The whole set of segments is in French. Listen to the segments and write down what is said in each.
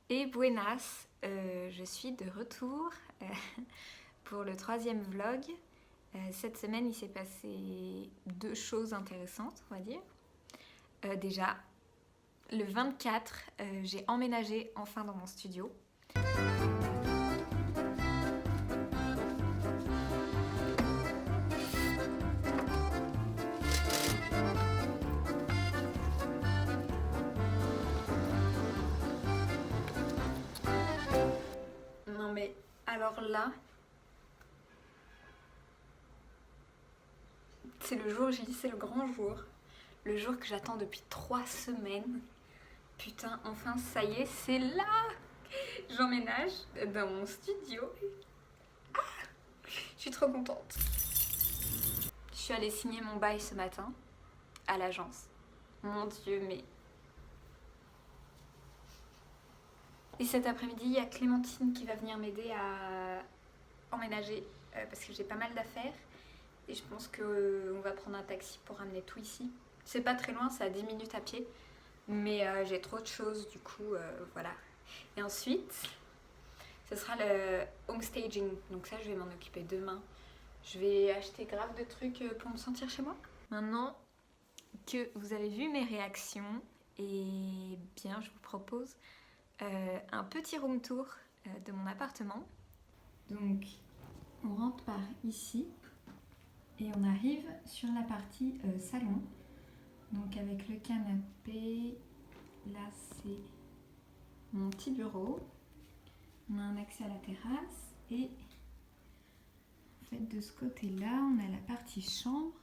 Et buenas, je suis de retour pour le 3e vlog. Cette semaine, il s'est passé 2 choses intéressantes, on va dire. Déjà, le 24, j'ai emménagé enfin dans mon studio. Non mais, alors là, c'est le jour J, c'est le grand jour. Le jour que j'attends depuis 3 semaines. Putain, enfin, ça y est, c'est là! J'emménage dans mon studio. Ah, je suis trop contente. Je suis allée signer mon bail ce matin à l'agence. Mon Dieu, mais... Et cet après-midi, il y a Clémentine qui va venir m'aider à emménager parce que j'ai pas mal d'affaires. Et je pense qu'on va prendre un taxi pour ramener tout ici. C'est pas très loin, c'est à 10 minutes à pied. Mais j'ai trop de choses, du coup, voilà. Et ensuite, ce sera le home staging. Donc ça, je vais m'en occuper demain. Je vais acheter grave de trucs pour me sentir chez moi. Maintenant que vous avez vu mes réactions, et bien, je vous propose un petit room tour de mon appartement. Donc, on rentre par ici et on arrive sur la partie salon. Donc avec le canapé, là c'est mon petit bureau. On a un accès à la terrasse et en fait de ce côté-là, on a la partie chambre,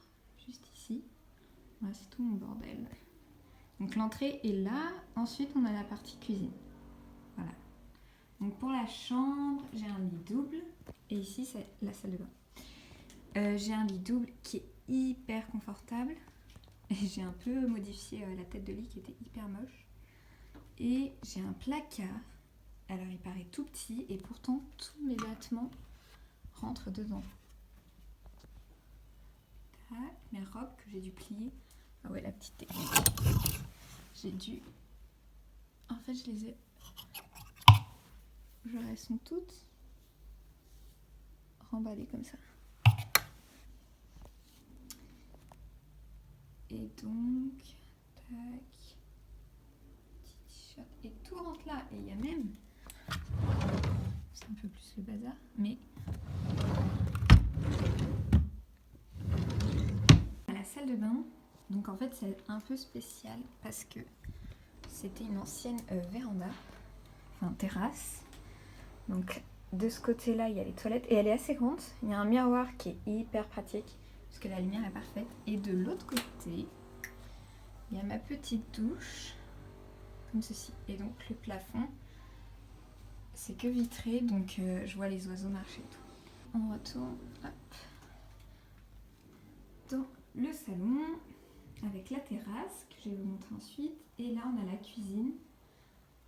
juste ici. Voilà, c'est tout mon bordel. Donc l'entrée est là, ensuite on a la partie cuisine. Voilà. Donc pour la chambre, j'ai un lit double et ici c'est la salle de bain. J'ai un lit double qui est hyper confortable. Et j'ai un peu modifié la tête de lit qui était hyper moche. Et j'ai un placard. Alors il paraît tout petit et pourtant tous mes vêtements rentrent dedans. Tac, mes robes que j'ai dû plier. Ah ouais, la petite technique. J'ai dû... En fait, je les ai... Genre, elles sont toutes remballées comme ça. Et donc, tac, petit t-shirt, et tout rentre là. Et il y a même, c'est un peu plus le bazar, mais à la salle de bain. Donc en fait, c'est un peu spécial parce que c'était une ancienne véranda, enfin terrasse. Donc de ce côté-là, il y a les toilettes et elle est assez grande. Il y a un miroir qui est hyper pratique parce que la lumière est parfaite. Et de l'autre côté, il y a ma petite douche, comme ceci. Et donc le plafond, c'est que vitré, donc je vois les oiseaux marcher et tout. On retourne hop, dans le salon avec la terrasse que je vais vous montrer ensuite. Et là, on a la cuisine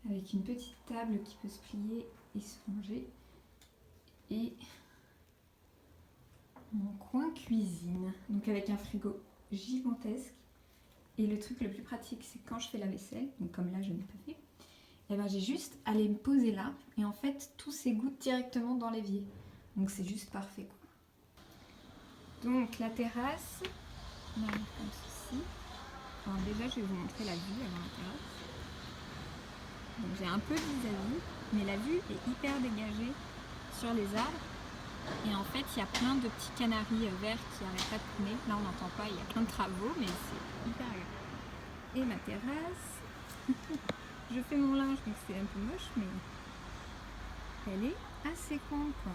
avec une petite table qui peut se plier et se ranger. Et mon coin cuisine, donc avec un frigo gigantesque. Et le truc le plus pratique, c'est quand je fais la vaisselle, donc comme là je n'ai pas fait, et ben j'ai juste à aller me poser là, et en fait tout s'égoutte directement dans l'évier. Donc c'est juste parfait quoi. Donc la terrasse, on arrive comme ceci. Alors déjà je vais vous montrer la vue avant la terrasse. Donc j'ai un peu de vis-à-vis, mais la vue est hyper dégagée sur les arbres. Et en fait, il y a plein de petits canaris verts qui n'arrêtent pas de couiner. Là, on n'entend pas, il y a plein de travaux, mais c'est hyper agréable. Et ma terrasse, je fais mon linge, donc c'est un peu moche, mais elle est assez grande, quoi.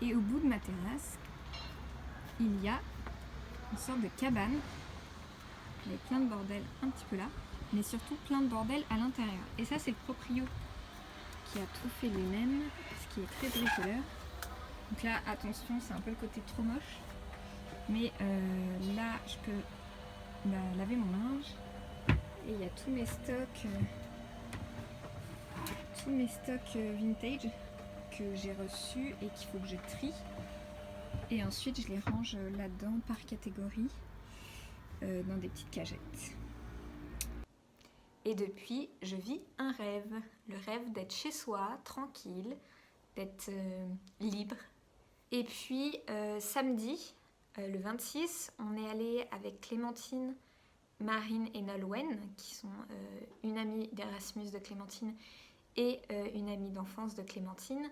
Et au bout de ma terrasse, il y a une sorte de cabane avec plein de bordel un petit peu là, mais surtout plein de bordel à l'intérieur. Et ça, c'est le proprio qui a tout fait lui-même, ce qui est très bricoleur. Donc là, attention, c'est un peu le côté trop moche. Mais là, je peux laver mon linge. Et il y a tous mes stocks vintage que j'ai reçus et qu'il faut que je trie. Et ensuite, je les range là-dedans par catégorie dans des petites cagettes. Et depuis, je vis un rêve. Le rêve d'être chez soi, tranquille, d'être libre. Et puis samedi, le 26, on est allé avec Clémentine, Marine et Nolwenn, qui sont une amie d'Erasmus de Clémentine et une amie d'enfance de Clémentine.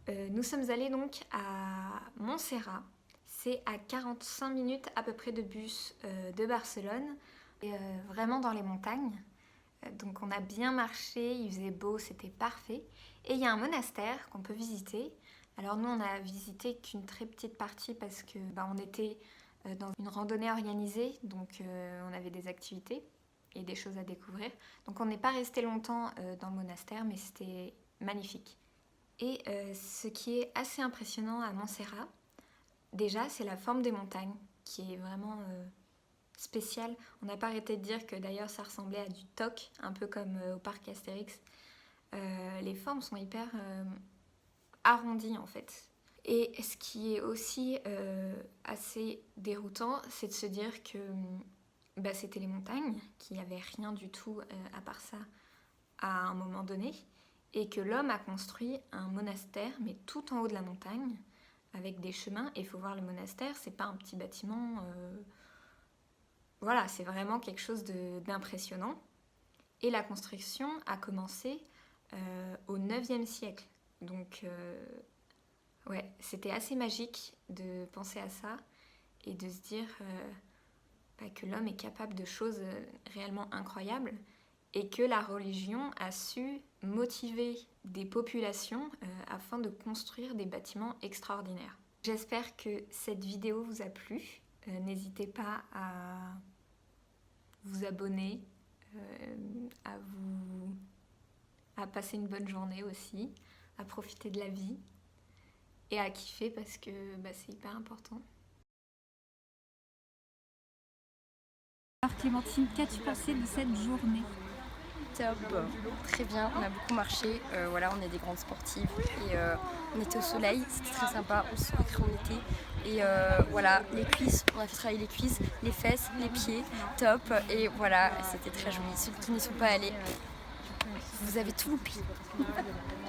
Nous sommes allés donc à Montserrat. C'est à 45 minutes à peu près de bus de Barcelone, vraiment dans les montagnes. Donc on a bien marché, il faisait beau, c'était parfait. Et il y a un monastère qu'on peut visiter. Alors nous on a visité qu'une très petite partie parce que on était dans une randonnée organisée, donc on avait des activités et des choses à découvrir. Donc on n'est pas resté longtemps dans le monastère, mais c'était magnifique. Et ce qui est assez impressionnant à Montserrat, déjà c'est la forme des montagnes qui est vraiment spéciale. On n'a pas arrêté de dire que d'ailleurs ça ressemblait à du TOC, un peu comme au parc Astérix. Les formes sont hyper arrondies en fait. Et ce qui est aussi assez déroutant, c'est de se dire que c'était les montagnes, qu'il n'y avait rien du tout à part ça à un moment donné, et que l'homme a construit un monastère, mais tout en haut de la montagne, avec des chemins. Et il faut voir le monastère, c'est pas un petit bâtiment. Voilà, c'est vraiment quelque chose d'impressionnant. Et la construction a commencé au 9e siècle. Donc, ouais, c'était assez magique de penser à ça et de se dire que l'homme est capable de choses réellement incroyables et que la religion a su motiver des populations afin de construire des bâtiments extraordinaires. J'espère que cette vidéo vous a plu. N'hésitez pas à vous abonner, à passer une bonne journée aussi, à profiter de la vie et à kiffer parce que c'est hyper important. Alors Clémentine, qu'as-tu pensé de cette journée? Top, très bien, on a beaucoup marché, voilà, on est des grandes sportives et on était au soleil, c'était très sympa, on se recrée en été et voilà, les cuisses, on a fait travailler les cuisses, les fesses, les pieds, top, et voilà, c'était très joli. Ceux qui n'y sont pas allés, vous avez tout loupé.